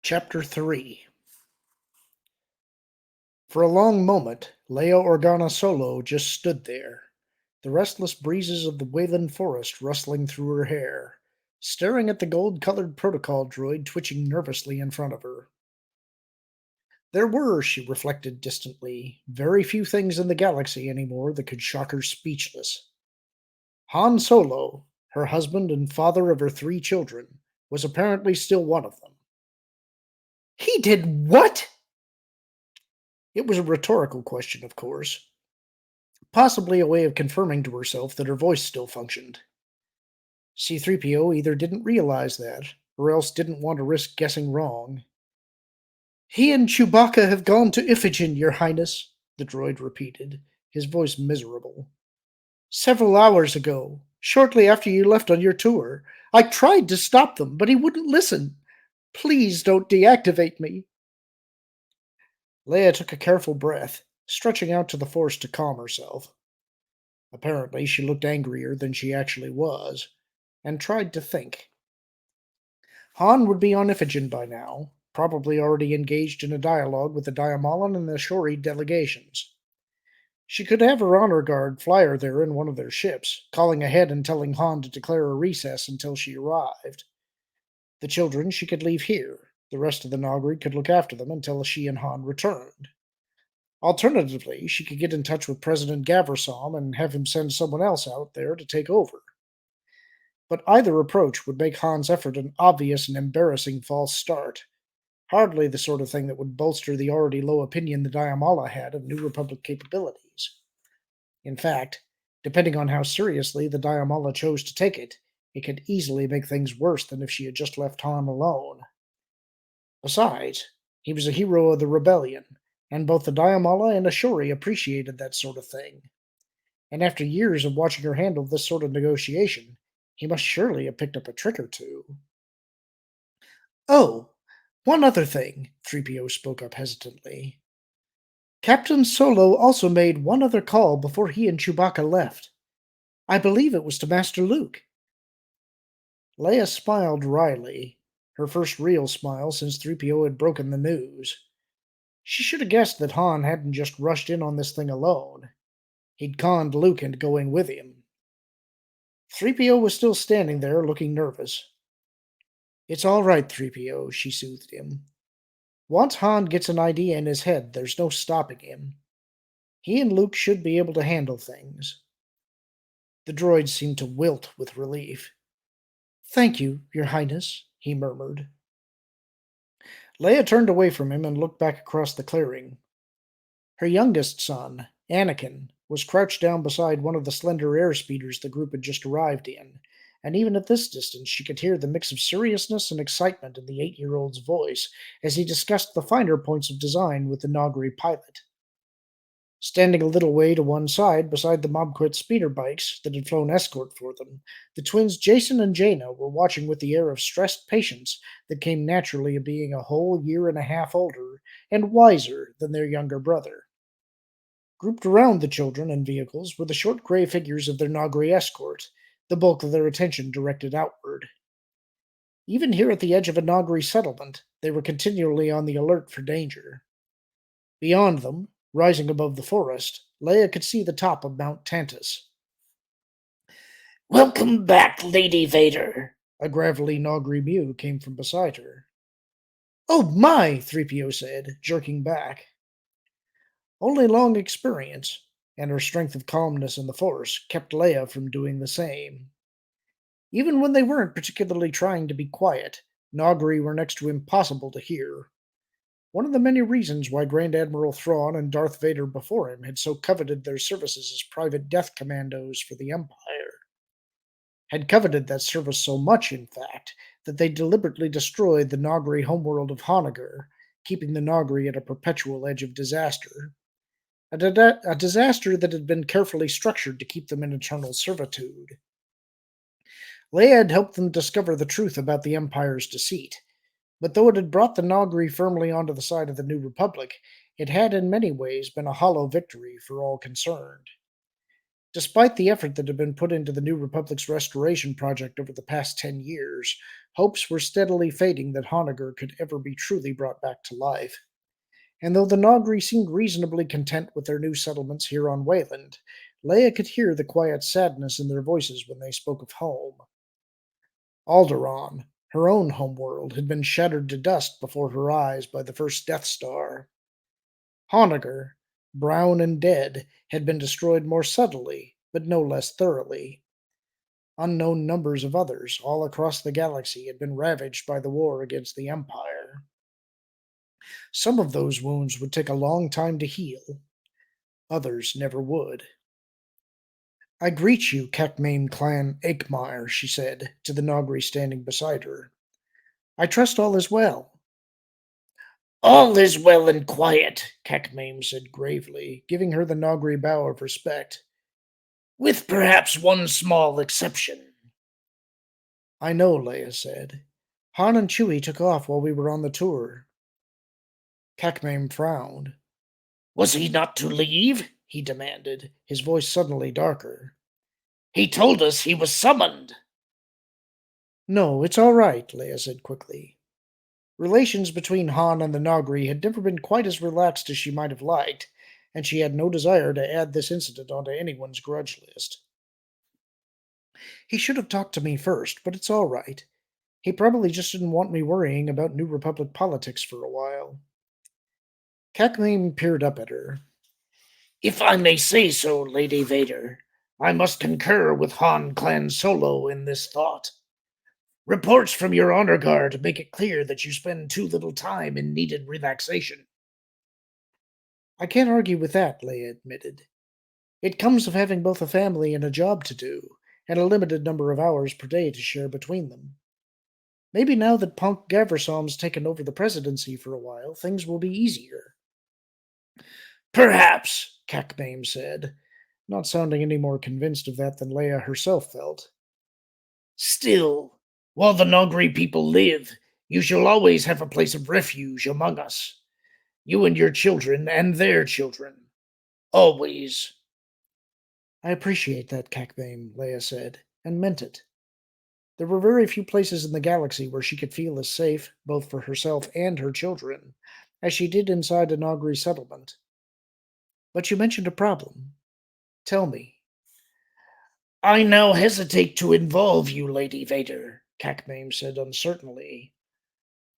Chapter 3. For a long moment, Leia Organa Solo just stood there, the restless breezes of the Wayland forest rustling through her hair, staring at the gold-colored protocol droid twitching nervously in front of her. There were, she reflected distantly, very few things in the galaxy anymore that could shock her speechless. Han Solo, her husband and father of her 3 children, was apparently still one of them. He did what? It was a rhetorical question, of course, possibly a way of confirming to herself that her voice still functioned. C-3PO either didn't realize that, or else didn't want to risk guessing wrong. "He and Chewbacca have gone to Iphigenia, Your Highness," the droid repeated, his voice miserable. "Several hours ago, shortly after you left on your tour. I tried to stop them, but he wouldn't listen. Please don't deactivate me." Leia took a careful breath, stretching out to the Force to calm herself. Apparently, she looked angrier than she actually was, and tried to think. Han would be on Iphigenia by now, probably already engaged in a dialogue with the Diamolan and the Shori delegations. She could have her honor guard fly her there in one of their ships, calling ahead and telling Han to declare a recess until she arrived. The children she could leave here. The rest of the Nogri could look after them until she and Han returned. Alternatively, she could get in touch with President Gaversom and have him send someone else out there to take over. But either approach would make Han's effort an obvious and embarrassing false start. Hardly the sort of thing that would bolster the already low opinion the Diamala had of New Republic capabilities. In fact, depending on how seriously the Diamala chose to take it, it could easily make things worse than if she had just left Han alone. Besides, he was a hero of the rebellion, and both the Diamala and Ashori appreciated that sort of thing. And after years of watching her handle this sort of negotiation, he must surely have picked up a trick or two. "Oh, one other thing," 3PO spoke up hesitantly. "Captain Solo also made one other call before he and Chewbacca left. I believe it was to Master Luke." Leia smiled wryly, her first real smile since 3PO had broken the news. She should have guessed that Han hadn't just rushed in on this thing alone. He'd conned Luke into going with him. 3PO was still standing there, looking nervous. "It's all right, 3PO," she soothed him. "Once Han gets an idea in his head, there's no stopping him. He and Luke should be able to handle things." The droid seemed to wilt with relief. "Thank you, Your Highness," he murmured. Leia turned away from him and looked back across the clearing. Her youngest son, Anakin, was crouched down beside one of the slender air speeders the group had just arrived in, and even at this distance she could hear the mix of seriousness and excitement in the 8-year-old's voice as he discussed the finer points of design with the Nogri pilot. Standing a little way to one side beside the Mobquit speeder bikes that had flown escort for them, the twins Jason and Jaina were watching with the air of stressed patience that came naturally of being a whole year and a half older and wiser than their younger brother. Grouped around the children and vehicles were the short gray figures of their Nogri escort, the bulk of their attention directed outward. Even here at the edge of a Nogri settlement, they were continually on the alert for danger. Beyond them, rising above the forest, Leia could see the top of Mount Tantus. "Welcome back, Lady Vader." A gravelly Nogri mew came from beside her. "Oh my!" 3PO said, jerking back. Only long experience, and her strength of calmness in the Force, kept Leia from doing the same. Even when they weren't particularly trying to be quiet, Nogri were next to impossible to hear. One of the many reasons why Grand Admiral Thrawn and Darth Vader before him had so coveted their services as private death commandos for the Empire. Had coveted that service so much, in fact, that they deliberately destroyed the Nogri homeworld of Hanagar, keeping the Nogri at a perpetual edge of disaster. A disaster that had been carefully structured to keep them in eternal servitude. Leia had helped them discover the truth about the Empire's deceit, but though it had brought the Nogri firmly onto the side of the New Republic, it had in many ways been a hollow victory for all concerned. Despite the effort that had been put into the New Republic's restoration project over the past 10 years, Hopes were steadily fading that Honegger could ever be truly brought back to life. And though the Nogri seemed reasonably content with their new settlements here on Wayland, Leia could hear the quiet sadness in their voices when they spoke of home. Alderaan, her own homeworld, had been shattered to dust before her eyes by the first Death Star. Honegger, brown and dead, had been destroyed more subtly, but no less thoroughly. Unknown numbers of others, all across the galaxy, had been ravaged by the war against the Empire. Some of those wounds would take a long time to heal, others never would. "I greet you, Cackmane Clan Aikmire," she said, to the Nogri standing beside her. "I trust all is well." All is well and quiet, Cackmane said gravely, giving her the Nogri bow of respect. with perhaps one small exception. "I know," Leia said. "Han and Chewie took off while we were on the tour." Cackmane frowned. Was he not to leave? He demanded, his voice suddenly darker. He told us he was summoned. "No, it's all right," Leia said quickly. Relations between Han and the Nogri had never been quite as relaxed as she might have liked, and she had no desire to add this incident onto anyone's grudge list. "He should have talked to me first, but it's all right. He probably just didn't want me worrying about New Republic politics for a while." Cackmane peered up at her. If I may say so, Lady Vader, I must concur with Han Clan Solo in this thought. Reports from your honor guard make it clear that you spend too little time in needed relaxation. "I can't argue with that," Leia admitted. "It comes of having both a family and a job to do, and a limited number of hours per day to share between them. Maybe now that Punk Gaversom's taken over the presidency for a while, things will be easier." Perhaps, Cackmane said, not sounding any more convinced of that than Leia herself felt. Still, while the Nogri people live, you shall always have a place of refuge among us. You and your children and their children. Always. "I appreciate that, Cackbane," Leia said, and meant it. There were very few places in the galaxy where she could feel as safe, both for herself and her children, as she did inside a Nogri settlement. "But you mentioned a problem. Tell me." I now hesitate to involve you, Lady Vader, Cackmane said uncertainly.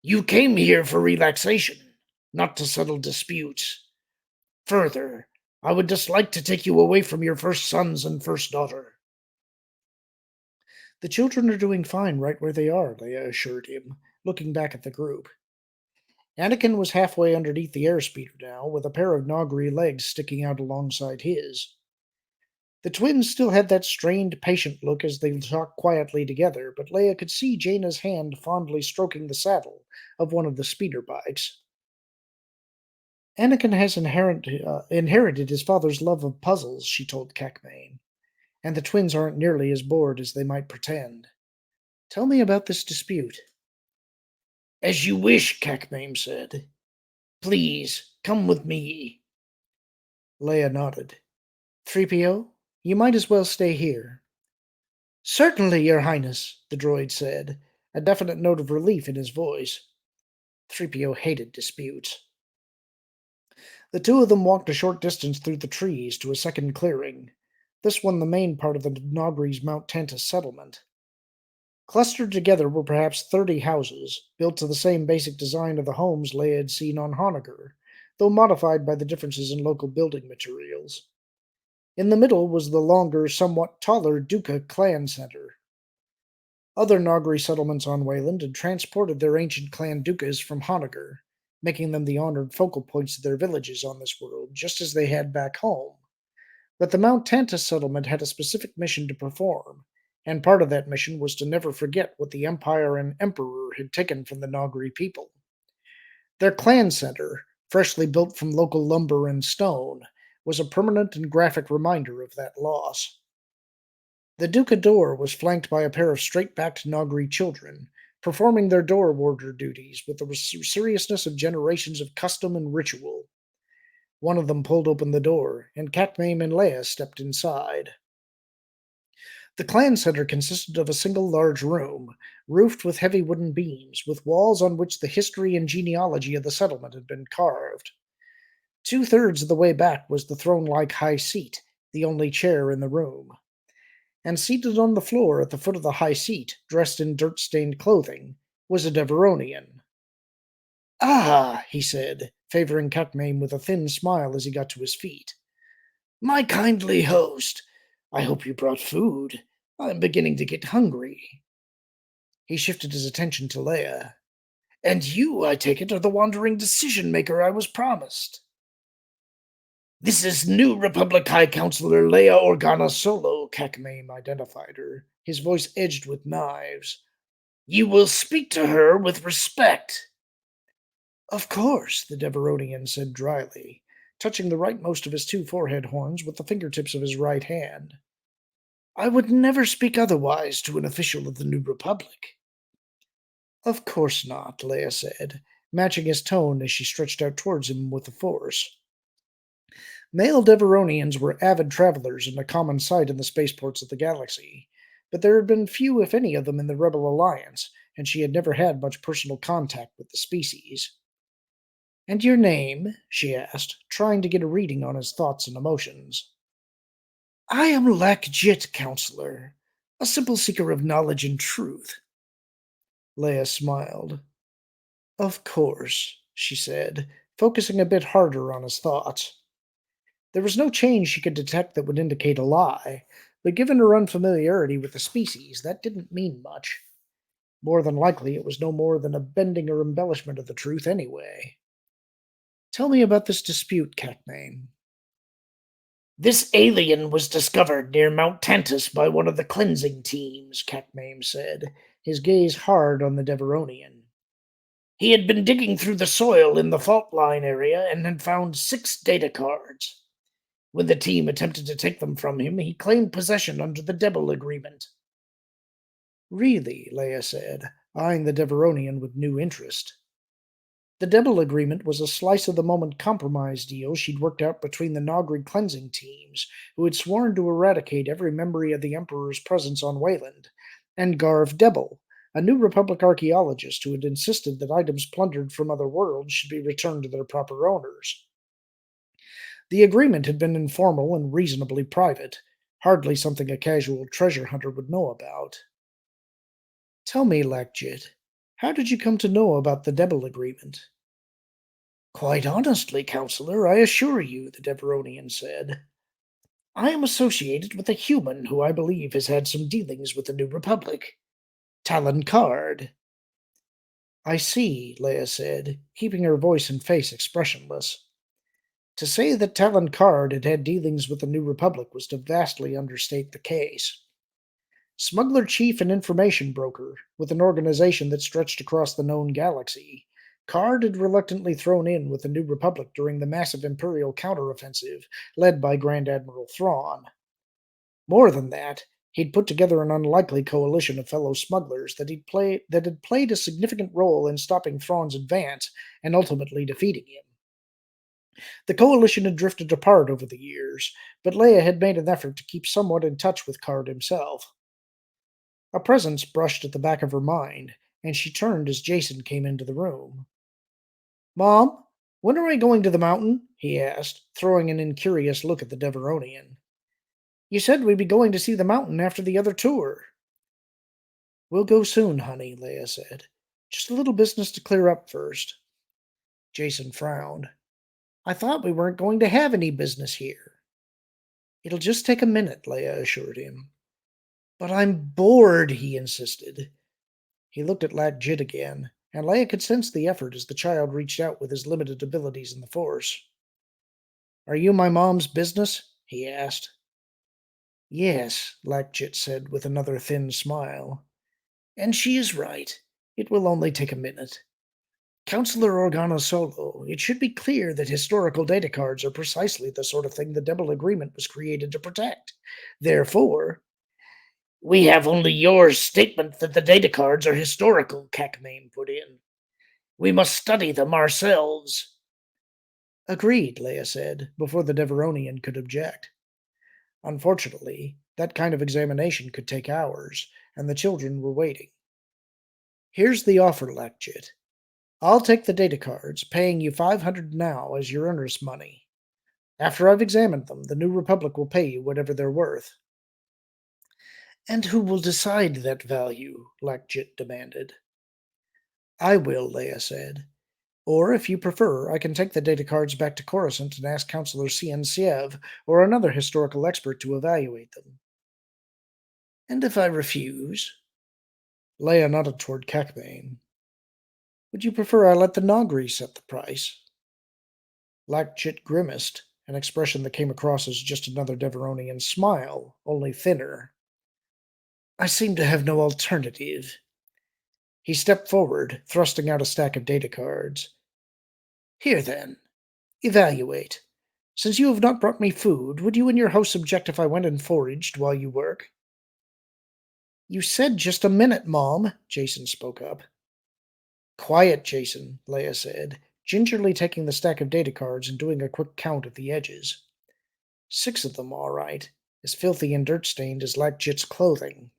You came here for relaxation, not to settle disputes. Further, I would dislike to take you away from your first sons and first daughter. "The children are doing fine right where they are," Leia assured him, looking back at the group. Anakin was halfway underneath the airspeeder now, with a pair of Nogri legs sticking out alongside his. The twins still had that strained, patient look as they talked quietly together, but Leia could see Jaina's hand fondly stroking the saddle of one of the speeder bikes. "Anakin has inherited his father's love of puzzles," she told Cackmane, "and the twins aren't nearly as bored as they might pretend. Tell me about this dispute." As you wish, Cackmane said. Please, come with me. Leia nodded. "3PO, you might as well stay here." "Certainly, Your Highness," the droid said, a definite note of relief in his voice. 3PO hated disputes. The two of them walked a short distance through the trees to a second clearing, this one the main part of the Nogri's Mount Tantus settlement. Clustered together were perhaps 30 houses, built to the same basic design of the homes Leia had seen on Honegger, though modified by the differences in local building materials. In the middle was the longer, somewhat taller Duca clan center. Other Nogri settlements on Wayland had transported their ancient clan Ducas from Honegger, making them the honored focal points of their villages on this world, just as they had back home. But the Mount Tantus settlement had a specific mission to perform, and part of that mission was to never forget what the Empire and Emperor had taken from the Nogri people. Their clan center, freshly built from local lumber and stone, was a permanent and graphic reminder of that loss. The Duca door was flanked by a pair of straight-backed Nogri children, performing their door warder duties with the seriousness of generations of custom and ritual. One of them pulled open the door, and Cackmane and Leia stepped inside. The clan center consisted of a single large room, roofed with heavy wooden beams, with walls on which the history and genealogy of the settlement had been carved. Two-thirds of the way back was the throne-like high seat, the only chair in the room. And seated on the floor at the foot of the high seat, dressed in dirt-stained clothing, was a Deveronian. "Ah," he said, favoring Cuckmane with a thin smile as he got to his feet. "My kindly host. I hope you brought food. I'm beginning to get hungry." He shifted his attention to Leia. "And you, I take it, are the wandering decision-maker I was promised." "This is New Republic High Counselor Leia Organa Solo," Cuckmane identified her, his voice edged with knives. "You will speak to her with respect." "Of course," the Deveronian said dryly, touching the rightmost of his two forehead horns with the fingertips of his right hand. "I would never speak otherwise to an official of the New Republic." "Of course not," Leia said, matching his tone as she stretched out towards him with the Force. Male Deveronians were avid travelers and a common sight in the spaceports of the galaxy, but there had been few, if any, of them in the Rebel Alliance, and she had never had much personal contact with the species. "And your name?" she asked, trying to get a reading on his thoughts and emotions. "I am Jit, Counselor, a simple seeker of knowledge and truth." Leia smiled. "Of course," she said, focusing a bit harder on his thoughts. There was no change she could detect that would indicate a lie, but given her unfamiliarity with the species, that didn't mean much. More than likely, it was no more than a bending or embellishment of the truth anyway. "Tell me about this dispute, Cacmane." "This alien was discovered near Mount Tantus by one of the cleansing teams," Cacmane said, his gaze hard on the Deveronian. "He had been digging through the soil in the fault line area and had found 6 data cards. When the team attempted to take them from him, he claimed possession under the Debel Agreement." "Really?" Leia said, eyeing the Deveronian with new interest. The Debel Agreement was a slice-of-the-moment compromise deal she'd worked out between the Nogri cleansing teams, who had sworn to eradicate every memory of the Emperor's presence on Wayland, and Garv Debel, a New Republic archaeologist who had insisted that items plundered from other worlds should be returned to their proper owners. The agreement had been informal and reasonably private, hardly something a casual treasure hunter would know about. "Tell me, Lakjit, how did you come to know about the Debel Agreement?" "Quite honestly, Counselor, I assure you," the Deveronian said. "I am associated with a human who I believe has had some dealings with the New Republic. Talon Card." "I see," Leia said, keeping her voice and face expressionless. To say that Talon Card had had dealings with the New Republic was to vastly understate the case. Smuggler chief and information broker, with an organization that stretched across the known galaxy, Card had reluctantly thrown in with the New Republic during the massive Imperial counteroffensive led by Grand Admiral Thrawn. More than that, he'd put together an unlikely coalition of fellow smugglers that had played a significant role in stopping Thrawn's advance and ultimately defeating him. The coalition had drifted apart over the years, but Leia had made an effort to keep somewhat in touch with Card himself. A presence brushed at the back of her mind, and she turned as Jason came into the room. "Mom, when are we going to the mountain?" he asked, throwing an incurious look at the Deveronian. "You said we'd be going to see the mountain after the other tour." "We'll go soon, honey," Leia said. "Just a little business to clear up first." Jason frowned. "I thought we weren't going to have any business here." "It'll just take a minute," Leia assured him. "But I'm bored," he insisted. He looked at Lakjit again, and Leia could sense the effort as the child reached out with his limited abilities in the Force. "Are you my mom's business?" he asked. "Yes," Lakjit said with another thin smile. "And she is right. It will only take a minute. Counselor Organa Solo, it should be clear that historical data cards are precisely the sort of thing the Debel Agreement was created to protect. Therefore—" "We have only your statement that the data cards are historical," Cacmane put in. "We must study them ourselves." "Agreed," Leia said, before the Deveronian could object. Unfortunately, That kind of examination could take hours, and the children were waiting. Here's the offer, Lakjit. I'll take the data cards, paying you 500 now as your earnest money. After I've examined them, the New Republic will pay you whatever they're worth. And who will decide that value? Lakjit demanded. I will, Leia said. Or, if you prefer, I can take the data cards back to Coruscant and ask Counselor Cian Siev or another historical expert to evaluate them. And if I refuse? Leia nodded toward Cackbane. Would you prefer I let the Nogri set the price? Lakjit grimaced, an expression that came across as just another Deveronian smile, only thinner. I seem to have no alternative. He stepped forward, thrusting out a stack of data cards. Here then, evaluate. Since you have not brought me food, would you and your host object if I went and foraged while you work? You said just a minute, Mom, Jason spoke up. Quiet, Jason, Leia said, gingerly taking the stack of data cards and doing a quick count at the edges. 6 of them, all right, as filthy and dirt-stained as Lakjit's clothing.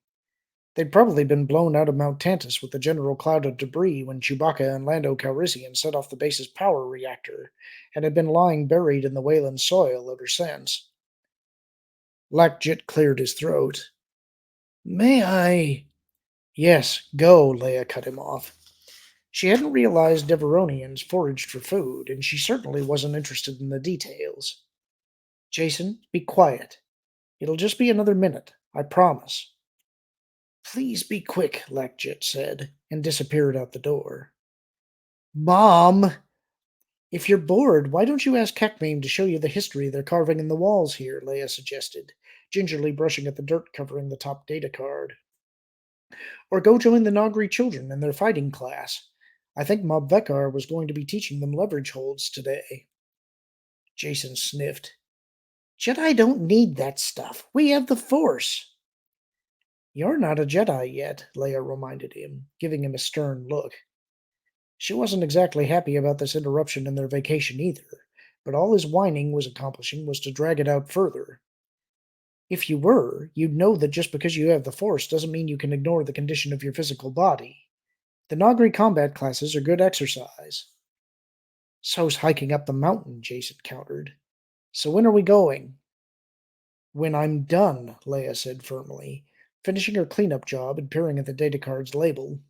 They'd probably been blown out of Mount Tantus with the general cloud of debris when Chewbacca and Lando Calrissian set off the base's power reactor, and had been lying buried in the Wayland soil ever since. Lakjit cleared his throat. May I? Yes, go, Leia cut him off. She hadn't realized Deveronians foraged for food, and she certainly wasn't interested in the details. Jason, be quiet. It'll just be another minute, I promise. Please be quick, Lakjit said, and disappeared out the door. Mom! If you're bored, why don't you ask Cackmane to show you the history they're carving in the walls here, Leia suggested, gingerly brushing at the dirt covering the top data card. Or go join the Nogri children in their fighting class. I think Mob Vekar was going to be teaching them leverage holds today. Jason sniffed. Jedi don't need that stuff. We have the Force. You're not a Jedi yet, Leia reminded him, giving him a stern look. She wasn't exactly happy about this interruption in their vacation either, but all his whining was accomplishing was to drag it out further. If you were, you'd know that just because you have the Force doesn't mean you can ignore the condition of your physical body. The Nogri combat classes are good exercise. So's hiking up the mountain, Jason countered. So when are we going? When I'm done, Leia said firmly, finishing her cleanup job and peering at the data card's label.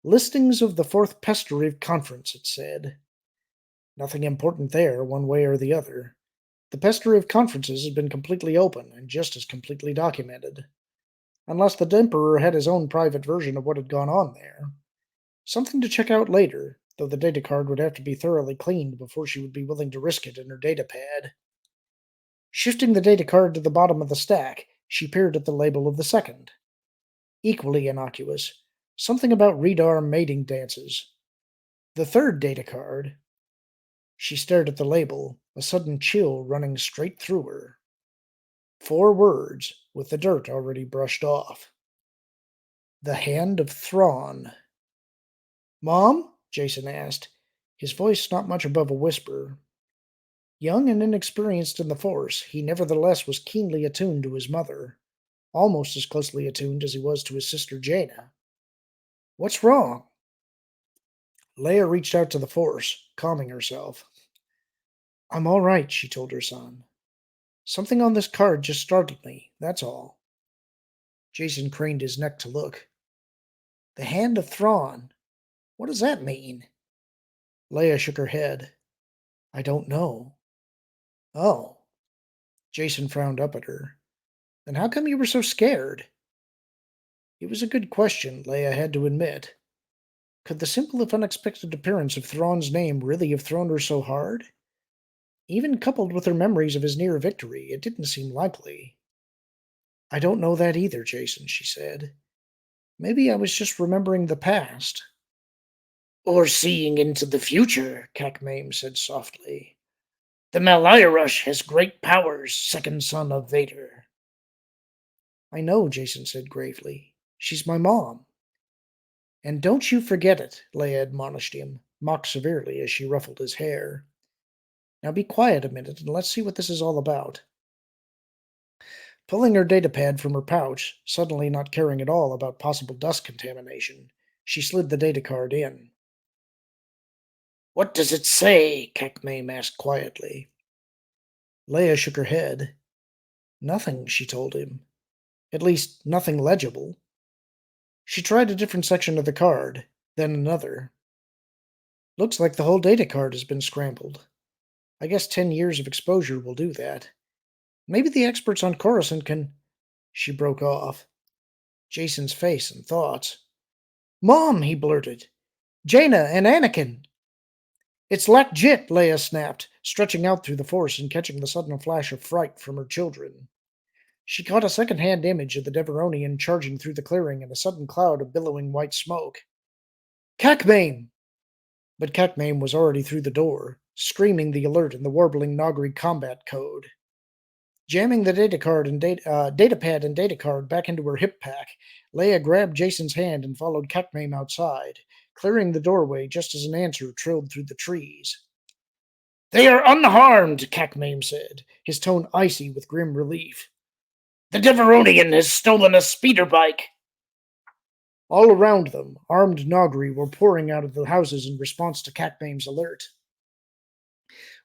Listings of the 4th Pesterive Conference, it said. Nothing important there, one way or the other. The Pesterive conferences had been completely open and just as completely documented. Unless the Emperor had his own private version of what had gone on there. Something to check out later, though the data card would have to be thoroughly cleaned before she would be willing to risk it in her data pad. Shifting the data card to the bottom of the stack, she peered at the label of the second. Equally innocuous, something about Redar mating dances. The third data card. She stared at the label, a sudden chill running straight through her. 4 words, with the dirt already brushed off. The Hand of Thrawn. Mom? Jason asked, his voice not much above a whisper. Young and inexperienced in the Force, he nevertheless was keenly attuned to his mother, almost as closely attuned as he was to his sister Jaina. What's wrong? Leia reached out to the Force, calming herself. I'm all right, she told her son. Something on this card just startled me, that's all. Jason craned his neck to look. The Hand of Thrawn. What does that mean? Leia shook her head. I don't know. Oh. Jason frowned up at her. Then how come you were so scared? It was a good question, Leia had to admit. Could the simple if unexpected appearance of Thrawn's name really have thrown her so hard? Even coupled with her memories of his near victory, it didn't seem likely. I don't know that either, Jason, she said. Maybe I was just remembering the past. Or seeing into the future, Cackmame said softly. The Malairush has great powers, second son of Vader. I know, Jason said gravely. She's my mom. And don't you forget it, Leia admonished him, mocked severely as she ruffled his hair. Now be quiet a minute and let's see what this is all about. Pulling her datapad from her pouch, suddenly not caring at all about possible dust contamination, she slid the data card in. What does it say? Kakmame asked quietly. Leia shook her head. Nothing, she told him. At least, nothing legible. She tried a different section of the card, then another. Looks like the whole data card has been scrambled. I guess 10 years of exposure will do that. Maybe the experts on Coruscant can. She broke off. Jason's face and thoughts. Mom, he blurted. Jaina and Anakin. It's legit, Leia snapped, stretching out through the Force and catching the sudden flash of fright from her children. She caught a second-hand image of the Deveronian charging through the clearing in a sudden cloud of billowing white smoke. Kakmame! But Kakmame was already through the door, screaming the alert in the warbling Nogri combat code. Jamming the datapad and data card back into her hip pack, Leia grabbed Jason's hand and followed Kakmame outside, clearing the doorway just as an answer trilled through the trees. They are unharmed, Kakmame said, his tone icy with grim relief. The Deveronian has stolen a speeder bike. All around them, armed Nogri were pouring out of the houses in response to Kakmame's alert.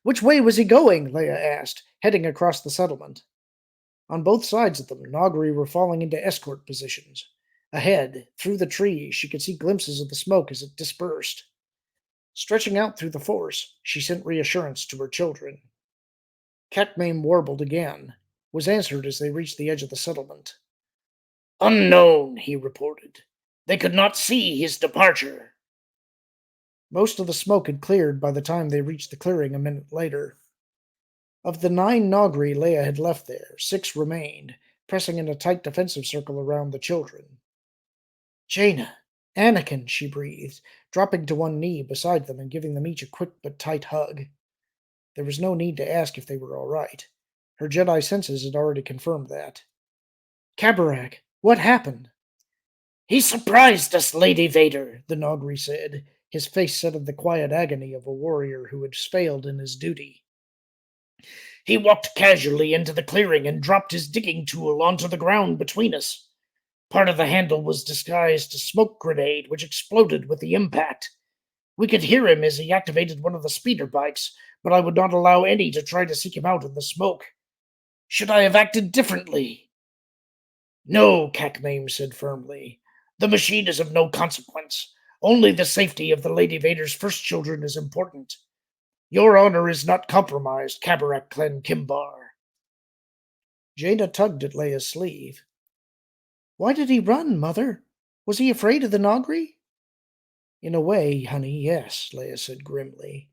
Which way was he going? Leia asked, heading across the settlement. On both sides of them, Nogri were falling into escort positions. Ahead, through the trees, she could see glimpses of the smoke as it dispersed. Stretching out through the Force, she sent reassurance to her children. Kakmame warbled again, was answered as they reached the edge of the settlement. Unknown, he reported. They could not see his departure. Most of the smoke had cleared by the time they reached the clearing a minute later. Of the 9 Nogri Leia had left there, 6 remained, pressing in a tight defensive circle around the children. Jaina, Anakin, she breathed, dropping to one knee beside them and giving them each a quick but tight hug. There was no need to ask if they were all right. Her Jedi senses had already confirmed that. Kabarak, what happened? He surprised us, Lady Vader, the Nogri said, his face set of the quiet agony of a warrior who had failed in his duty. He walked casually into the clearing and dropped his digging tool onto the ground between us. Part of the handle was disguised as a smoke grenade, which exploded with the impact. We could hear him as he activated one of the speeder bikes, but I would not allow any to try to seek him out in the smoke. Should I have acted differently? No, Kakmame said firmly. The machine is of no consequence. Only the safety of the Lady Vader's first children is important. Your honor is not compromised, Kabarak Clen Kimbar. Jaina tugged at Leia's sleeve. Why did he run, Mother? Was he afraid of the Nogri? In a way, honey, yes, Leia said grimly.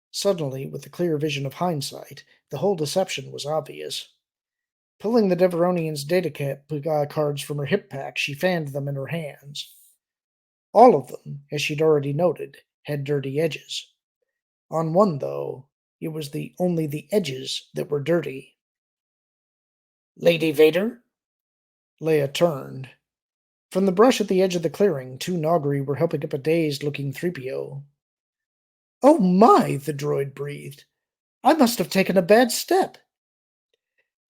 Suddenly, with the clear vision of hindsight, the whole deception was obvious. Pulling the Deveronian's data cards from her hip pack, she fanned them in her hands. All of them, as she'd already noted, had dirty edges. On one, though, it was only the edges that were dirty. Lady Vader? Leia turned. From the brush at the edge of the clearing, 2 Nogri were helping up a dazed-looking 3PO. Oh my, the droid breathed. I must have taken a bad step.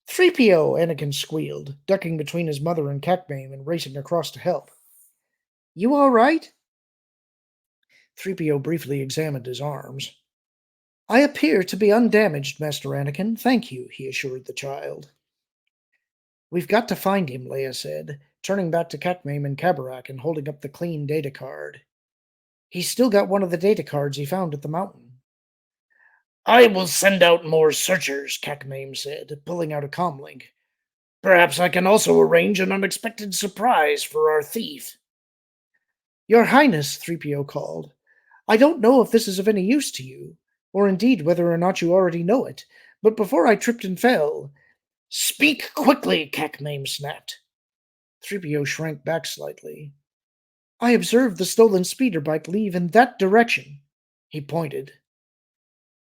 3PO, Anakin squealed, ducking between his mother and Kakmame and racing across to help. You all right? 3PO briefly examined his arms. I appear to be undamaged, Master Anakin. Thank you, he assured the child. We've got to find him, Leia said, turning back to Kakmame and Kabarak and holding up the clean data card. He's still got one of the data cards he found at the mountain. I will send out more searchers, Kakmame said, pulling out a comlink. Perhaps I can also arrange an unexpected surprise for our thief. Your Highness, 3PO called. I don't know if this is of any use to you, or indeed whether or not you already know it, but before I tripped and fell... Speak quickly, Kakmame snapped. 3PO shrank back slightly. I observed the stolen speeder bike leave in that direction. He pointed.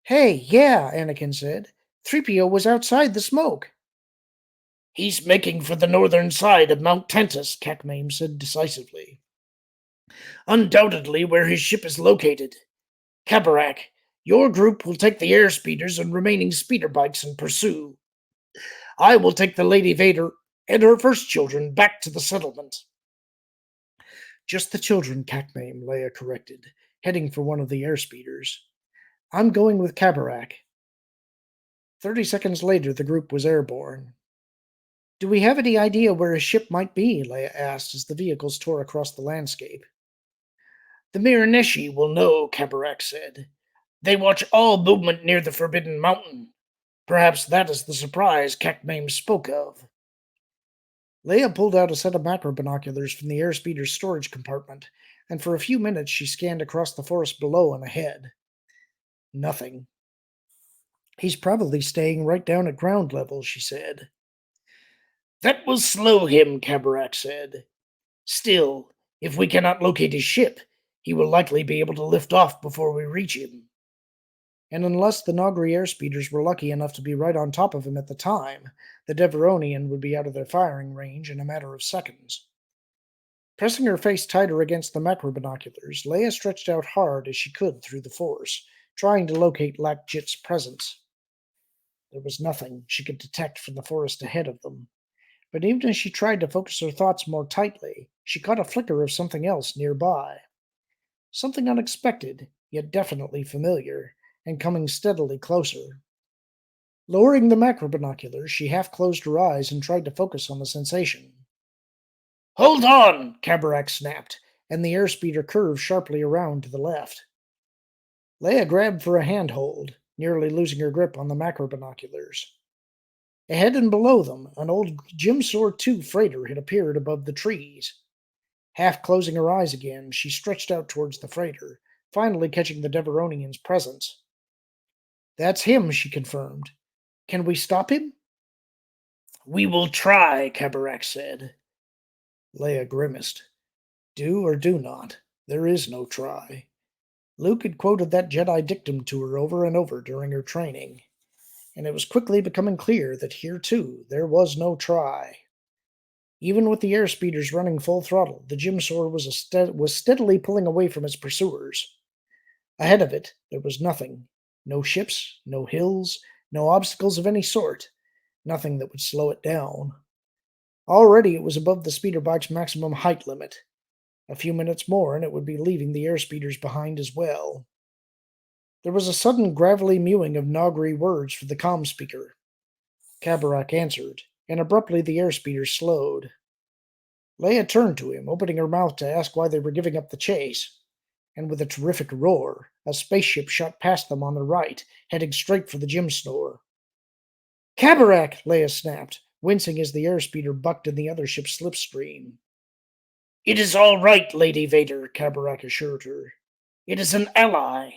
Hey, yeah, Anakin said. 3PO was outside the smoke. He's making for the northern side of Mount Tantus, Kakmame said decisively. Undoubtedly where his ship is located. Kabarak, your group will take the air speeders and remaining speeder bikes and pursue. I will take the Lady Vader and her first children back to the settlement. Just the children, Cacmame, Leia corrected, heading for one of the airspeeders. I'm going with Kabarak. 30 seconds later, the group was airborne. Do we have any idea where a ship might be? Leia asked as the vehicles tore across the landscape. The Miraneshi will know, Kabarak said. They watch all movement near the Forbidden Mountain. Perhaps that is the surprise Cacmame spoke of. Leia pulled out a set of macro binoculars from the airspeeder's storage compartment, and for a few minutes she scanned across the forest below and ahead. Nothing. He's probably staying right down at ground level, she said. That will slow him, Kabarak said. Still, if we cannot locate his ship, he will likely be able to lift off before we reach him. And unless the Nogri airspeeders were lucky enough to be right on top of him at the time, the Deveronian would be out of their firing range in a matter of seconds. Pressing her face tighter against the macro binoculars, Leia stretched out hard as she could through the force, trying to locate Lac Jit's presence. There was nothing she could detect from the forest ahead of them, but even as she tried to focus her thoughts more tightly, she caught a flicker of something else nearby. Something unexpected, yet definitely familiar, and coming steadily closer. Lowering the macro binoculars, she half closed her eyes and tried to focus on the sensation. Hold on, Kabarak snapped, and the airspeeder curved sharply around to the left. Leia grabbed for a handhold, nearly losing her grip on the macro binoculars. Ahead and below them, an old Jimsor 2 freighter had appeared above the trees. Half closing her eyes again, she stretched out towards the freighter, finally catching the Deveronian's presence. That's him, she confirmed. Can we stop him? We will try, Kabarak said. Leia grimaced. Do or do not. There is no try. Luke had quoted that Jedi dictum to her over and over during her training, and it was quickly becoming clear that here, too, there was no try. Even with the airspeeders running full throttle, the Jimsor was steadily pulling away from its pursuers. Ahead of it, there was nothing. No ships, no hills, no obstacles of any sort. Nothing that would slow it down. Already it was above the speeder bike's maximum height limit. A few minutes more and it would be leaving the airspeeders behind as well. There was a sudden gravelly mewing of Nogri words for the comm speaker. Kabarak answered, and abruptly the airspeeders slowed. Leia turned to him, opening her mouth to ask why they were giving up the chase. And with a terrific roar, a spaceship shot past them on the right, heading straight for the Jimsor. Kabarak! Leia snapped, wincing as the airspeeder bucked in the other ship's slipstream. It is all right, Lady Vader, Kabarak assured her. It is an ally.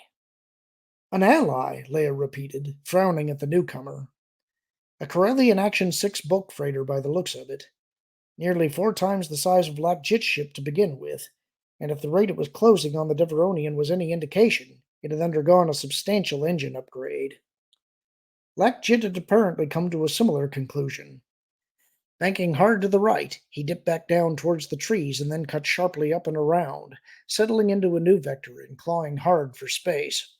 An ally, Leia repeated, frowning at the newcomer. A Corellian Action 6 bulk freighter by the looks of it. Nearly 4 times the size of Lac Jit's ship to begin with, and if the rate it was closing on the Deveronian was any indication, it had undergone a substantial engine upgrade. Lac Jit had apparently come to a similar conclusion. Banking hard to the right, he dipped back down towards the trees and then cut sharply up and around, settling into a new vector and clawing hard for space.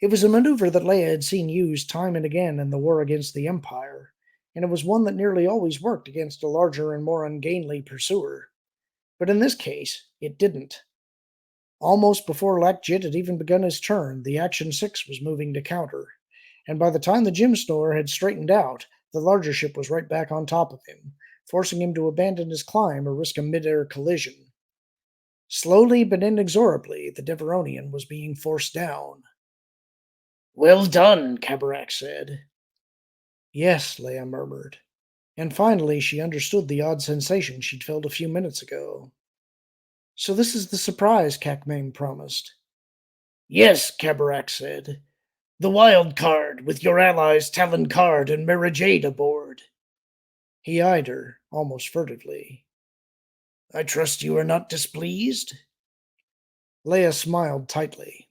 It was a maneuver that Leia had seen used time and again in the war against the Empire, and it was one that nearly always worked against a larger and more ungainly pursuer. But in this case, it didn't. Almost before Lac Jit had even begun his turn, the Action 6 was moving to counter, and by the time the Jimsor had straightened out, the larger ship was right back on top of him, forcing him to abandon his climb or risk a mid-air collision. Slowly but inexorably, the Deveronian was being forced down. Well done, Kabarak said. Yes, Leia murmured. And finally she understood the odd sensation she'd felt a few minutes ago. So this is the surprise Cacmame promised. Yes, Kabarak said. The wild card, with your allies Talon Card and Mara Jade aboard. He eyed her, almost furtively. I trust you are not displeased? Leia smiled tightly.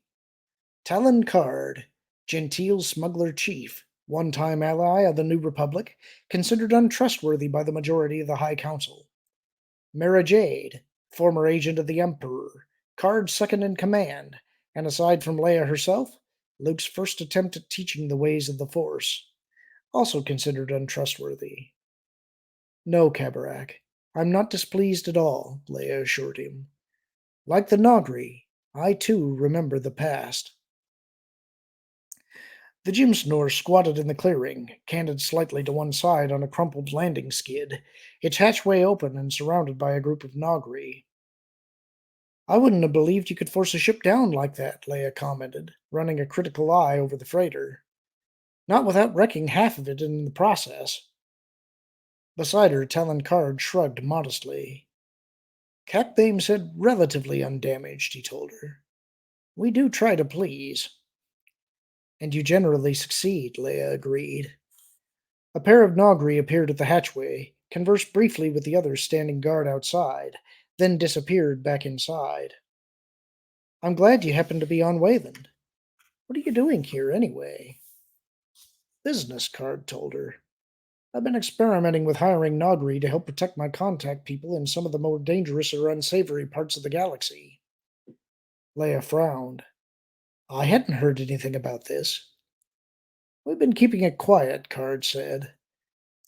Talon Card, genteel smuggler chief, one-time ally of the New Republic, considered untrustworthy by the majority of the High Council. Mara Jade, former agent of the Emperor, Card's second in command, and aside from Leia herself, Luke's first attempt at teaching the ways of the Force. also considered untrustworthy. No, Kabarak, I'm not displeased at all, Leia assured him. Like the Nogri, I too remember the past. The gym snore squatted in the clearing, canted slightly to one side on a crumpled landing skid, its hatchway open and surrounded by a group of Nogri. I wouldn't have believed you could force a ship down like that, Leia commented, running a critical eye over the freighter. Not without wrecking half of it in the process. Beside her, Talon Card shrugged modestly. Capbame said relatively undamaged, he told her. We do try to please. And you generally succeed, Leia agreed. A pair of Nogri appeared at the hatchway, conversed briefly with the others standing guard outside, then disappeared back inside. I'm glad you happened to be on Wayland. What are you doing here, anyway? Business, Card told her. I've been experimenting with hiring Nogri to help protect my contact people in some of the more dangerous or unsavory parts of the galaxy. Leia frowned. I hadn't heard anything about this. We've been keeping it quiet, Card said.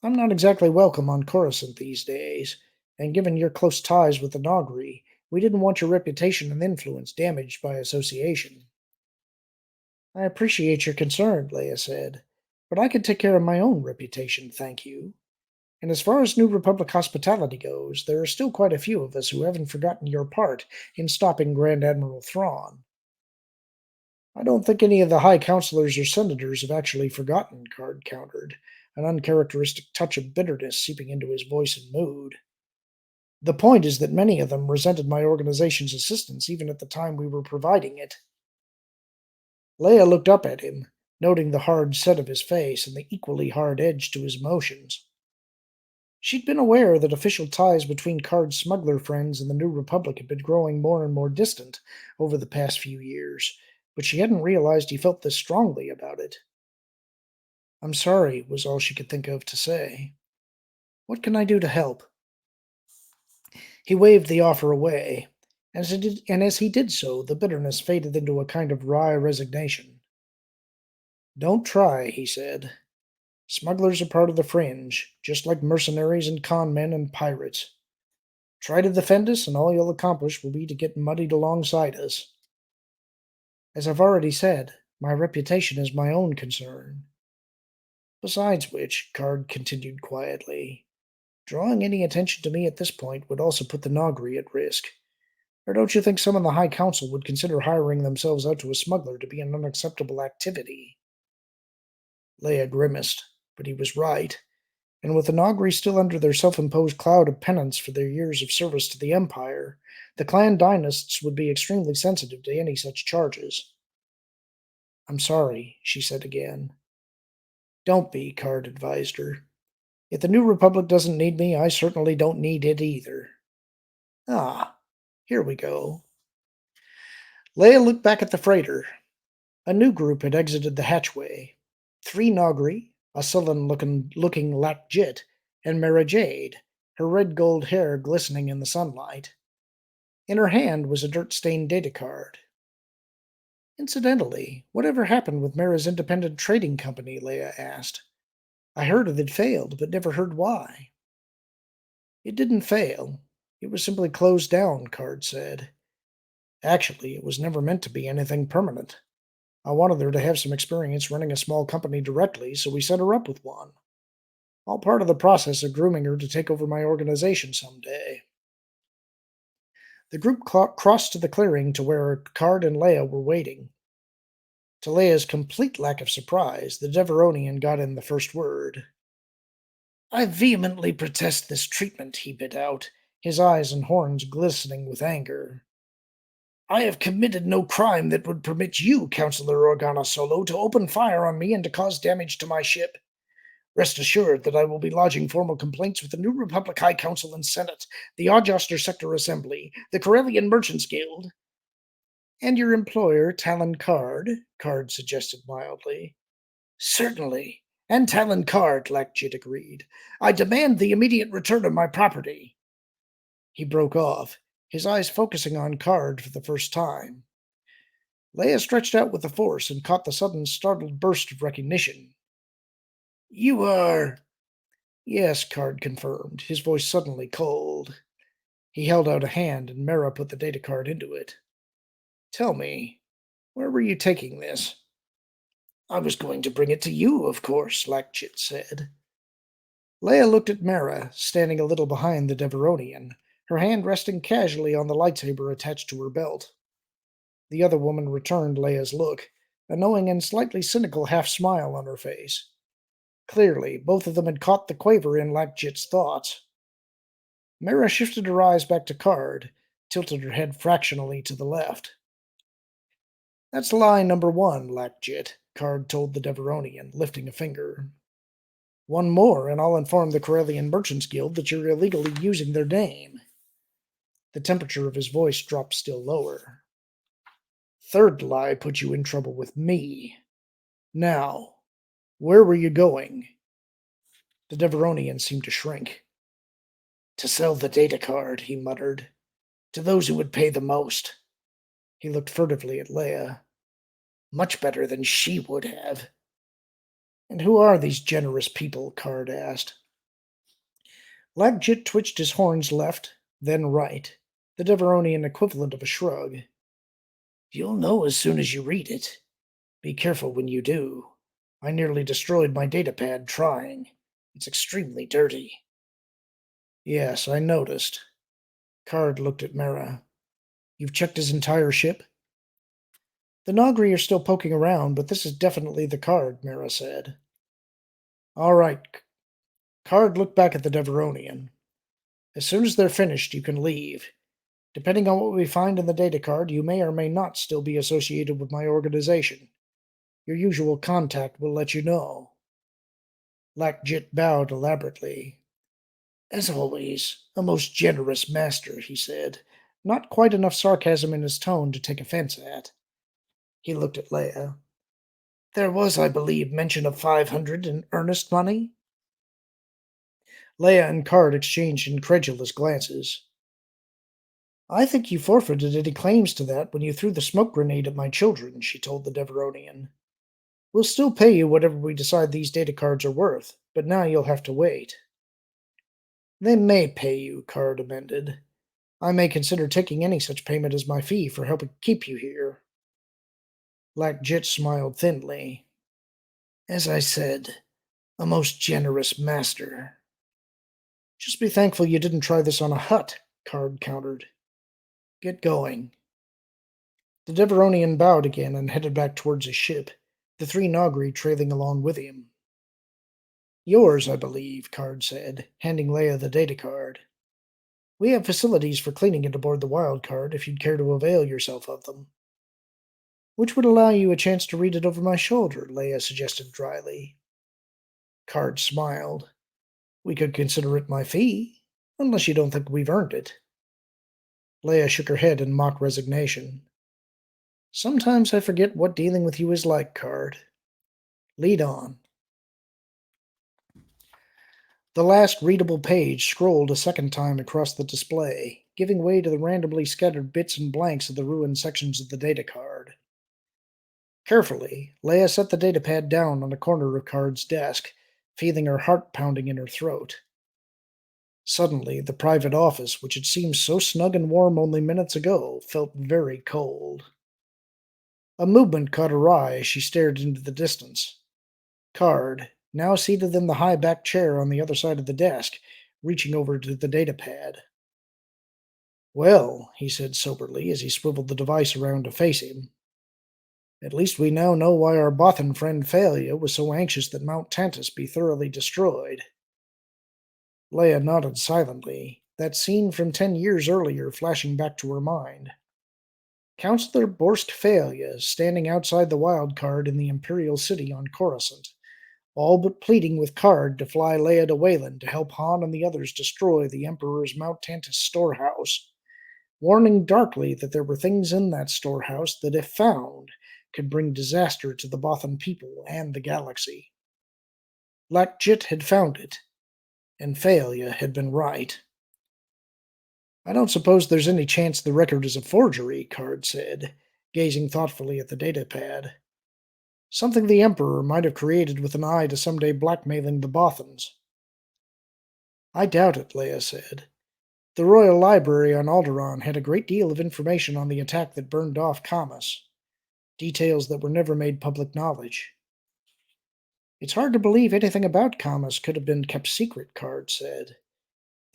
I'm not exactly welcome on Coruscant these days, and given your close ties with the Nogri, we didn't want your reputation and influence damaged by association. I appreciate your concern, Leia said, but I can take care of my own reputation, thank you. And as far as New Republic hospitality goes, there are still quite a few of us who haven't forgotten your part in stopping Grand Admiral Thrawn. I don't think any of the High Counselors or Senators have actually forgotten, Card countered, an uncharacteristic touch of bitterness seeping into his voice and mood. The point is that many of them resented my organization's assistance even at the time we were providing it. Leia looked up at him, noting the hard set of his face and the equally hard edge to his emotions. She'd been aware that official ties between Card's smuggler friends and the New Republic had been growing more and more distant over the past few years, but she hadn't realized he felt this strongly about it. I'm sorry, was all she could think of to say. What can I do to help? He waved the offer away, and as he did so, the bitterness faded into a kind of wry resignation. Don't try, he said. Smugglers are part of the fringe, just like mercenaries and con men and pirates. Try to defend us, and all you'll accomplish will be to get muddied alongside us. As I've already said, my reputation is my own concern. Besides which, Card continued quietly, drawing any attention to me at this point would also put the Nogri at risk. Or don't you think some in the High Council would consider hiring themselves out to a smuggler to be an unacceptable activity? Leia grimaced, but he was right, and with the Nogri still under their self-imposed cloud of penance for their years of service to the Empire, the clan dynasts would be extremely sensitive to any such charges. I'm sorry, she said again. Don't be, Card advised her. If the New Republic doesn't need me, I certainly don't need it either. Ah, here we go. Leia looked back at the freighter. A new group had exited the hatchway. 3 Nogri, a sullen-looking Lac Jit, and Mara Jade, her red-gold hair glistening in the sunlight. In her hand was a dirt-stained data card. Incidentally, whatever happened with Mara's independent trading company? Leia asked. I heard it had failed, but never heard why. It didn't fail. It was simply closed down, Card said. Actually, it was never meant to be anything permanent. I wanted her to have some experience running a small company directly, so we set her up with one. All part of the process of grooming her to take over my organization someday. The group crossed to the clearing to where Card and Leia were waiting. To Leia's complete lack of surprise, the Deveronian got in the first word. I vehemently protest this treatment, he bit out, his eyes and horns glistening with anger. I have committed no crime that would permit you, Counselor Organa Solo, to open fire on me and to cause damage to my ship. Rest assured that I will be lodging formal complaints with the New Republic High Council and Senate, the Ojoster Sector Assembly, the Corellian Merchants Guild. And your employer, Talon Card, Card suggested mildly. Certainly, and Talon Card, Lackjit agreed. I demand the immediate return of my property. He broke off, his eyes focusing on Card for the first time. Leia stretched out with the force and caught the sudden startled burst of recognition. You are. Yes, Card confirmed, his voice suddenly cold. He held out a hand, and Mara put the data card into it. Tell me, where were you taking this? I was going to bring it to you, of course, Lakchit said. Leia looked at Mara, standing a little behind the Deveronian, her hand resting casually on the lightsaber attached to her belt. The other woman returned Leia's look, a knowing and slightly cynical half smile on her face. Clearly, both of them had caught the quaver in Lakjit's thoughts. Mara shifted her eyes back to Card, tilted her head fractionally to the left. That's lie number one, Lakjit, Card told the Deveronian, lifting a finger. One more, and I'll inform the Corellian Merchants Guild that you're illegally using their name. The temperature of his voice dropped still lower. Third lie put you in trouble with me. Now, where were you going? The Deveronian seemed to shrink. To sell the data card, he muttered. To those who would pay the most. He looked furtively at Leia. Much better than she would have. And who are these generous people? Card asked. Lagjit twitched his horns left, then right, the Deveronian equivalent of a shrug. You'll know as soon as you read it. Be careful when you do. I nearly destroyed my datapad trying. It's extremely dirty. Yes, I noticed. Card looked at Mara. You've checked his entire ship? The Nagri are still poking around, but this is definitely the Card, Mara said. All right. Card looked back at the Deveronian. As soon as they're finished, you can leave. Depending on what we find in the data card, you may or may not still be associated with my organization. Your usual contact will let you know. Lakjit bowed elaborately. As always, a most generous master, he said, not quite enough sarcasm in his tone to take offense at. He looked at Leia. There was, I believe, mention of 500 in earnest money? Leia and Card exchanged incredulous glances. I think you forfeited any claims to that when you threw the smoke grenade at my children, she told the Deveronian. We'll still pay you whatever we decide these data cards are worth, but now you'll have to wait. They may pay you, Card amended. I may consider taking any such payment as my fee for helping keep you here. Lakjit smiled thinly. As I said, a most generous master. Just be thankful you didn't try this on a hut, Card countered. Get going. The Deveronian bowed again and headed back towards his ship, the three Nagri trailing along with him. Yours, I believe, Card said, handing Leia the data card. We have facilities for cleaning it aboard the wild card if you'd care to avail yourself of them. Which would allow you a chance to read it over my shoulder, Leia suggested dryly. Card smiled. We could consider it my fee, unless you don't think we've earned it. Leia shook her head in mock resignation. Sometimes I forget what dealing with you is like, Card. Lead on. The last readable page scrolled a second time across the display, giving way to the randomly scattered bits and blanks of the ruined sections of the data card. Carefully, Leia set the datapad down on a corner of Card's desk, feeling her heart pounding in her throat. Suddenly, the private office, which had seemed so snug and warm only minutes ago, felt very cold. A movement caught her eye as she stared into the distance. Card, now seated in the high-backed chair on the other side of the desk, reaching over to the datapad. Well, he said soberly as he swiveled the device around to face him. At least we now know why our Bothan friend Phalia was so anxious that Mount Tantus be thoroughly destroyed. Leia nodded silently, that scene from 10 years earlier flashing back to her mind. Councillor Borsk Phalia standing outside the wild card in the Imperial City on Coruscant, all but pleading with Card to fly Leia to Wayland to help Han and the others destroy the Emperor's Mount Tantus storehouse, warning darkly that there were things in that storehouse that, if found, could bring disaster to the Bothan people and the galaxy. Lakjit had found it, and Phalia had been right. I don't suppose there's any chance the record is a forgery, Card said, gazing thoughtfully at the datapad. Something the Emperor might have created with an eye to someday blackmailing the Bothans. I doubt it, Leia said. The Royal Library on Alderaan had a great deal of information on the attack that burned off Camus, details that were never made public knowledge. It's hard to believe anything about Camus could have been kept secret, Card said.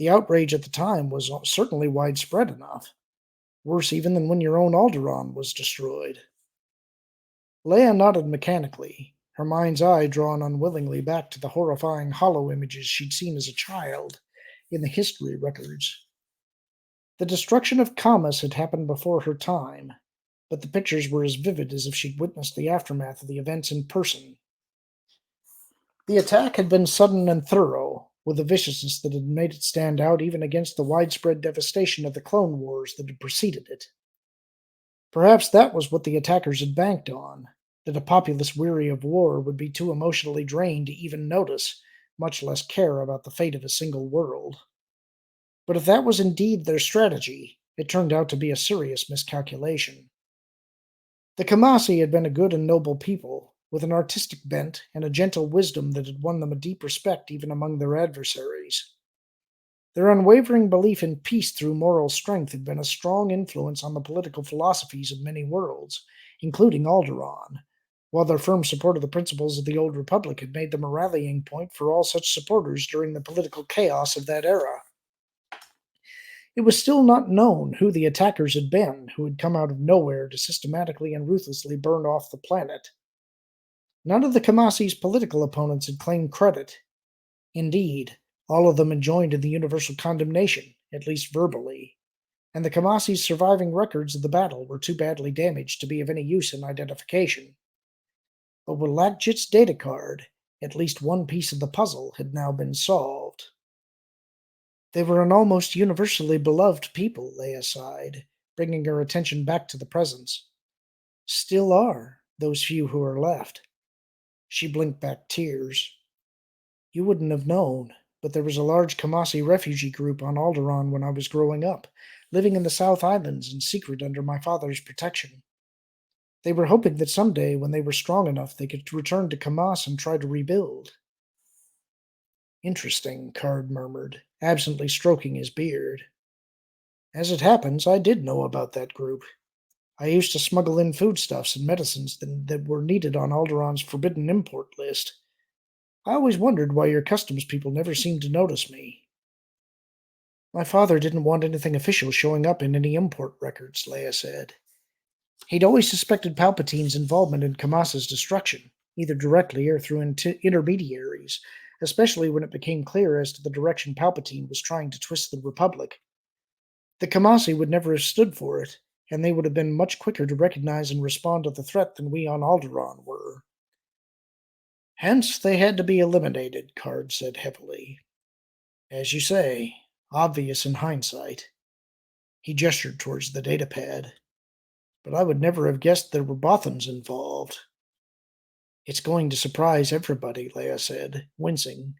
The outrage at the time was certainly widespread enough, worse even than when your own Alderaan was destroyed. Leia nodded mechanically, her mind's eye drawn unwillingly back to the horrifying hollow images she'd seen as a child in the history records. The destruction of Camus had happened before her time, but the pictures were as vivid as if she'd witnessed the aftermath of the events in person. The attack had been sudden and thorough, with a viciousness that had made it stand out even against the widespread devastation of the Clone Wars that had preceded it. Perhaps that was what the attackers had banked on, that a populace weary of war would be too emotionally drained to even notice, much less care about the fate of a single world. But if that was indeed their strategy, it turned out to be a serious miscalculation. The Kamasi had been a good and noble people, with an artistic bent and a gentle wisdom that had won them a deep respect even among their adversaries. Their unwavering belief in peace through moral strength had been a strong influence on the political philosophies of many worlds, including Alderaan, while their firm support of the principles of the Old Republic had made them a rallying point for all such supporters during the political chaos of that era. It was still not known who the attackers had been who had come out of nowhere to systematically and ruthlessly burn off the planet. None of the Kamasi's political opponents had claimed credit. Indeed, all of them had joined in the universal condemnation, at least verbally, and the Kamasi's surviving records of the battle were too badly damaged to be of any use in identification. But with Lakjit's data card, at least one piece of the puzzle had now been solved. They were an almost universally beloved people, Leia sighed, bringing her attention back to the presents. Still are, those few who are left. She blinked back tears. You wouldn't have known, but there was a large Kamasi refugee group on Alderaan when I was growing up, living in the South Islands in secret under my father's protection. They were hoping that someday, when they were strong enough, they could return to Kamas and try to rebuild. Interesting, Card murmured, absently stroking his beard. As it happens, I did know about that group. I used to smuggle in foodstuffs and medicines that were needed on Alderaan's forbidden import list. I always wondered why your customs people never seemed to notice me. My father didn't want anything official showing up in any import records, Leia said. He'd always suspected Palpatine's involvement in Kamas's destruction, either directly or through intermediaries, especially when it became clear as to the direction Palpatine was trying to twist the Republic. The Kamasi would never have stood for it, and they would have been much quicker to recognize and respond to the threat than we on Alderaan were. Hence, they had to be eliminated, Card said heavily. As you say, obvious in hindsight. He gestured towards the datapad. But I would never have guessed there were Bothans involved. It's going to surprise everybody, Leia said, wincing.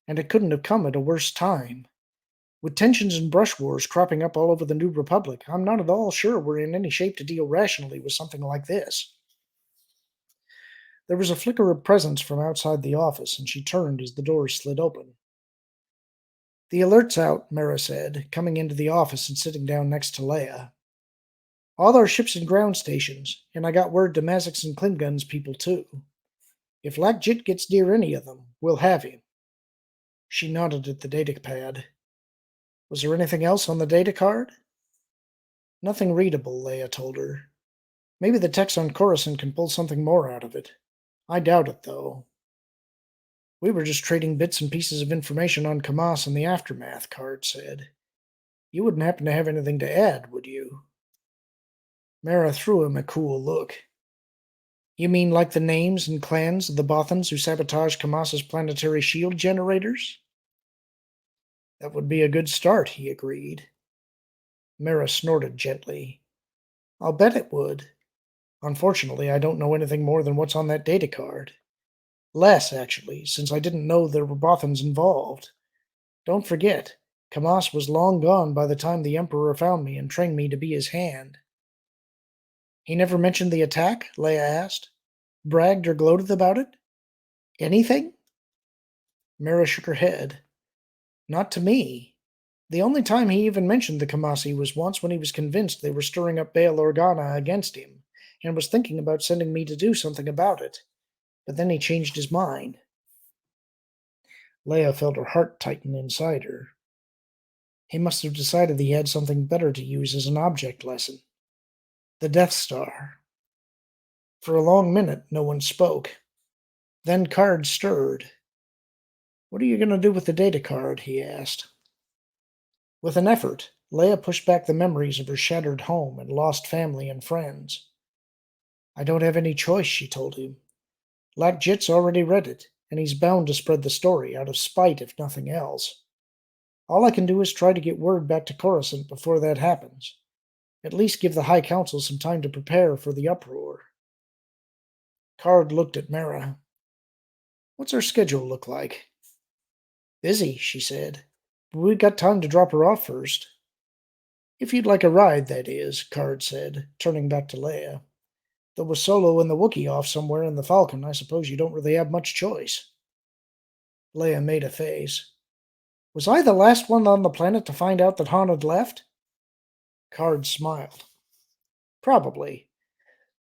And it couldn't have come at a worse time. With tensions and brush wars cropping up all over the New Republic, I'm not at all sure we're in any shape to deal rationally with something like this. There was a flicker of presence from outside the office, and she turned as the doors slid open. The alert's out, Mara said, coming into the office and sitting down next to Leia. All our ships and ground stations, and I got word to Mazik's and Klingon's people too. If Lakjit gets near any of them, we'll have him. She nodded at the datapad. Was there anything else on the data card? Nothing readable, Leia told her. Maybe the techs on Coruscant can pull something more out of it. I doubt it, though. We were just trading bits and pieces of information on Kamas and the aftermath, Card said. You wouldn't happen to have anything to add, would you? Mara threw him a cool look. You mean like the names and clans of the Bothans who sabotaged Kamas's planetary shield generators? That would be a good start, he agreed. Mara snorted gently. I'll bet it would. Unfortunately, I don't know anything more than what's on that data card. Less, actually, since I didn't know there were Bothans involved. Don't forget, Kamas was long gone by the time the Emperor found me and trained me to be his hand. He never mentioned the attack? Leia asked. Bragged or gloated about it? Anything? Mara shook her head. Not to me. The only time he even mentioned the Kamasi was once when he was convinced they were stirring up Baal Organa against him, and was thinking about sending me to do something about it. But then he changed his mind. Leia felt her heart tighten inside her. He must have decided he had something better to use as an object lesson. The Death Star. For a long minute, no one spoke. Then Card stirred. What are you going to do with the data card? He asked. With an effort, Leia pushed back the memories of her shattered home and lost family and friends. I don't have any choice, she told him. Jit's already read it, and he's bound to spread the story, out of spite if nothing else. All I can do is try to get word back to Coruscant before that happens. At least give the High Council some time to prepare for the uproar. Card looked at Mara. What's our schedule look like? Busy, she said. But we've got time to drop her off first. If you'd like a ride, that is, Card said, turning back to Leia. Though with Solo and the Wookiee off somewhere in the Falcon, I suppose you don't really have much choice. Leia made a face. Was I the last one on the planet to find out that Han had left? Card smiled. Probably.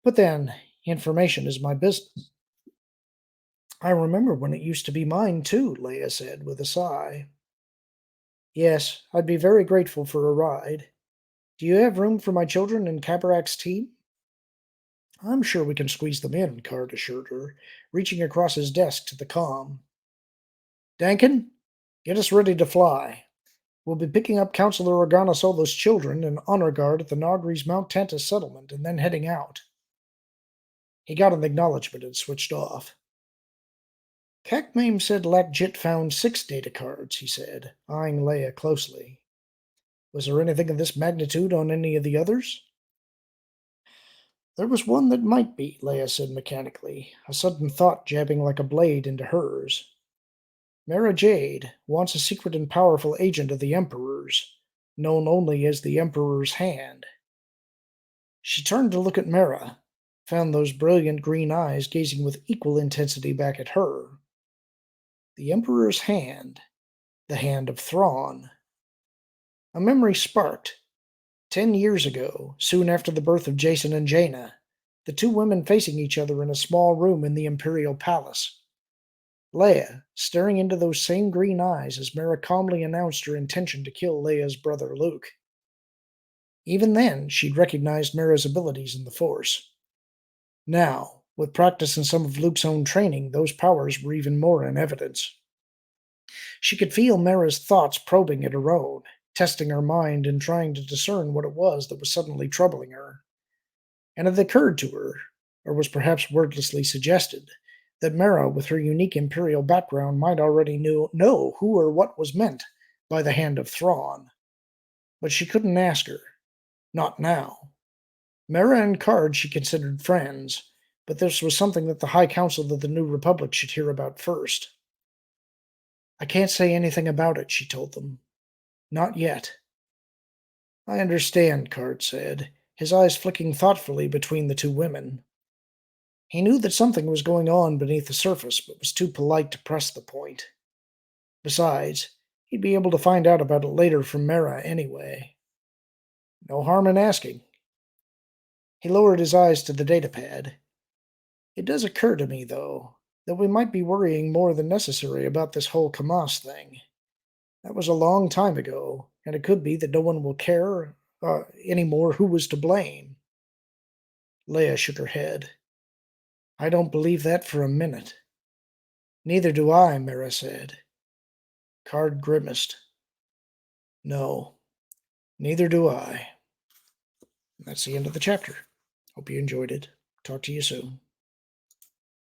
But then, information is my business. I remember when it used to be mine, too, Leia said with a sigh. Yes, I'd be very grateful for a ride. Do you have room for my children and Kabarak's team? I'm sure we can squeeze them in, Card assured her, reaching across his desk to the comm. Dankin, get us ready to fly. We'll be picking up Councilor Organa Solo's children and honor guard at the Nogri's Mount Tantus settlement and then heading out. He got an acknowledgement and switched off. Kakmame said Jit found 6 data cards, he said, eyeing Leia closely. Was there anything of this magnitude on any of the others? There was one that might be, Leia said mechanically, a sudden thought jabbing like a blade into hers. Mara Jade wants a secret and powerful agent of the Emperor's, known only as the Emperor's Hand. She turned to look at Mara, found those brilliant green eyes gazing with equal intensity back at her. The Emperor's Hand, the Hand of Thrawn. A memory sparked. 10 years ago, soon after the birth of Jason and Jaina, the two women facing each other in a small room in the Imperial Palace. Leia, staring into those same green eyes as Mara calmly announced her intention to kill Leia's brother Luke. Even then, she'd recognized Mara's abilities in the Force. Now, with practice in some of Luke's own training, those powers were even more in evidence. She could feel Mara's thoughts probing at her own, testing her mind and trying to discern what it was that was suddenly troubling her. And it occurred to her, or was perhaps wordlessly suggested, that Mara, with her unique Imperial background, might already know who or what was meant by the Hand of Thrawn. But she couldn't ask her. Not now. Mara and Card she considered friends, but this was something that the High Council of the New Republic should hear about first. I can't say anything about it, she told them. Not yet. I understand, Card said, his eyes flicking thoughtfully between the two women. He knew that something was going on beneath the surface, but was too polite to press the point. Besides, he'd be able to find out about it later from Mara anyway. No harm in asking. He lowered his eyes to the datapad. It does occur to me, though, that we might be worrying more than necessary about this whole Kamas thing. That was a long time ago, and it could be that no one will care anymore who was to blame. Leia shook her head. I don't believe that for a minute. Neither do I, Mara said. Card grimaced. No, neither do I. That's the end of the chapter. Hope you enjoyed it. Talk to you soon.